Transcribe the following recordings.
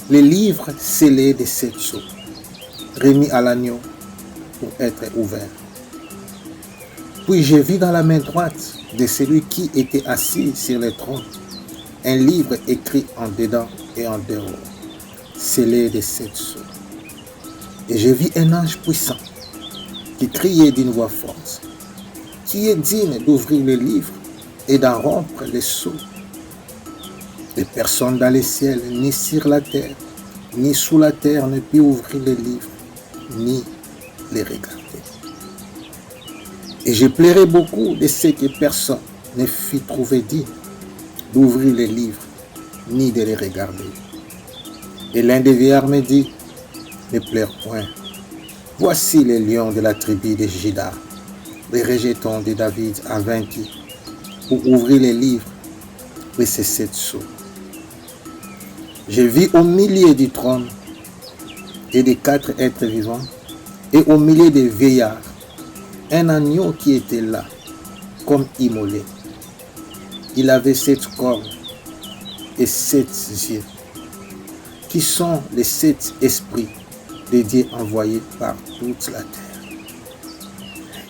les livres scellés des 7 sceaux, remis à l'agneau pour être ouverts. Puis je vis dans la main droite de celui qui était assis sur le trône un livre écrit en dedans et en dehors, scellé des 7 sceaux. Et je vis un ange puissant qui criait d'une voix forte: qui est digne d'ouvrir le livre et d'en rompre les sceaux? Et personne dans les ciels, ni sur la terre, ni sous la terre ne peut ouvrir les livres, ni les regarder. Et je plairai beaucoup de ce que personne ne fut trouvé digne d'ouvrir les livres, ni de les regarder. Et l'un des vieillards me dit: ne pleure point. Voici les lions de la tribu de Juda, les rejetons de David a vaincu pour ouvrir les livres et ces 7 sceaux. Je vis au milieu du trône et des 4 êtres vivants et au milieu des vieillards un agneau qui était là, comme immolé. Il avait 7 cornes et 7 yeux, qui sont les 7 esprits de Dieu envoyés par toute la terre.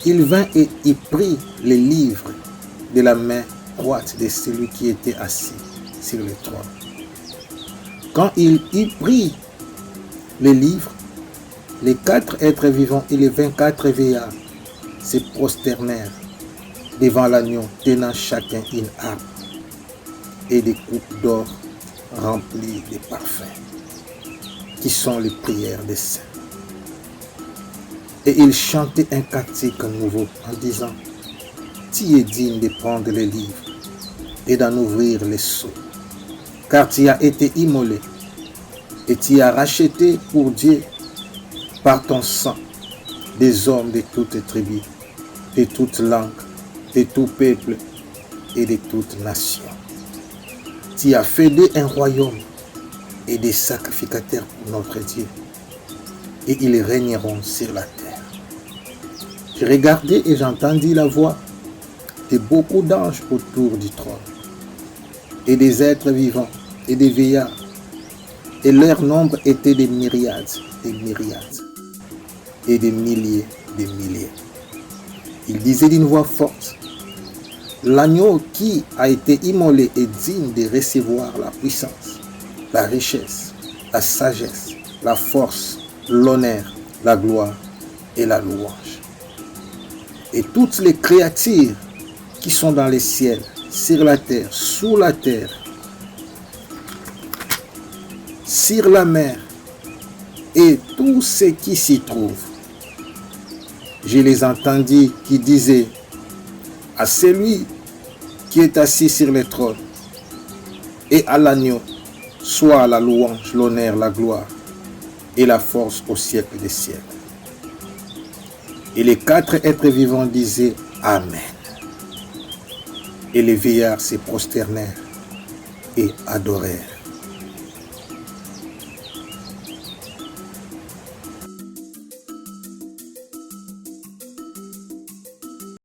Il vint et y prit les livres de la main droite de celui qui était assis sur le trône. Quand il y prit les livres, les 4 êtres vivants et les 24 vieillards se prosternèrent devant l'agneau, tenant chacun une harpe et des coupes d'or remplies de parfums, qui sont les prières des saints. Et ils chantaient un cantique nouveau en disant: tu es digne de prendre les livres et d'en ouvrir les sceaux, car tu as été immolé et tu as racheté pour Dieu par ton sang des hommes de toutes tribus, de toutes langues, de tout peuple et de toute nation. Tu as fait d'eux un royaume et des sacrificateurs pour notre Dieu, et ils régneront sur la terre. Je regardai et j'entendis la voix de beaucoup d'anges autour du trône, et des êtres vivants et des vieillards, et leur nombre était des myriades, et des milliers. Ils disaient d'une voix forte: l'agneau qui a été immolé est digne de recevoir la puissance, la richesse, la sagesse, la force, l'honneur, la gloire et la louange. Et toutes les créatures qui sont dans les ciels, sur la terre, sous la terre, sur la mer, et tout ce qui s'y trouve. Je les entendis qui disaient à celui qui est assis sur le trône et à l'agneau, soit la louange, l'honneur, la gloire et la force au siècle des siècles. Et les 4 êtres vivants disaient Amen. Et les vieillards se prosternèrent et adorèrent.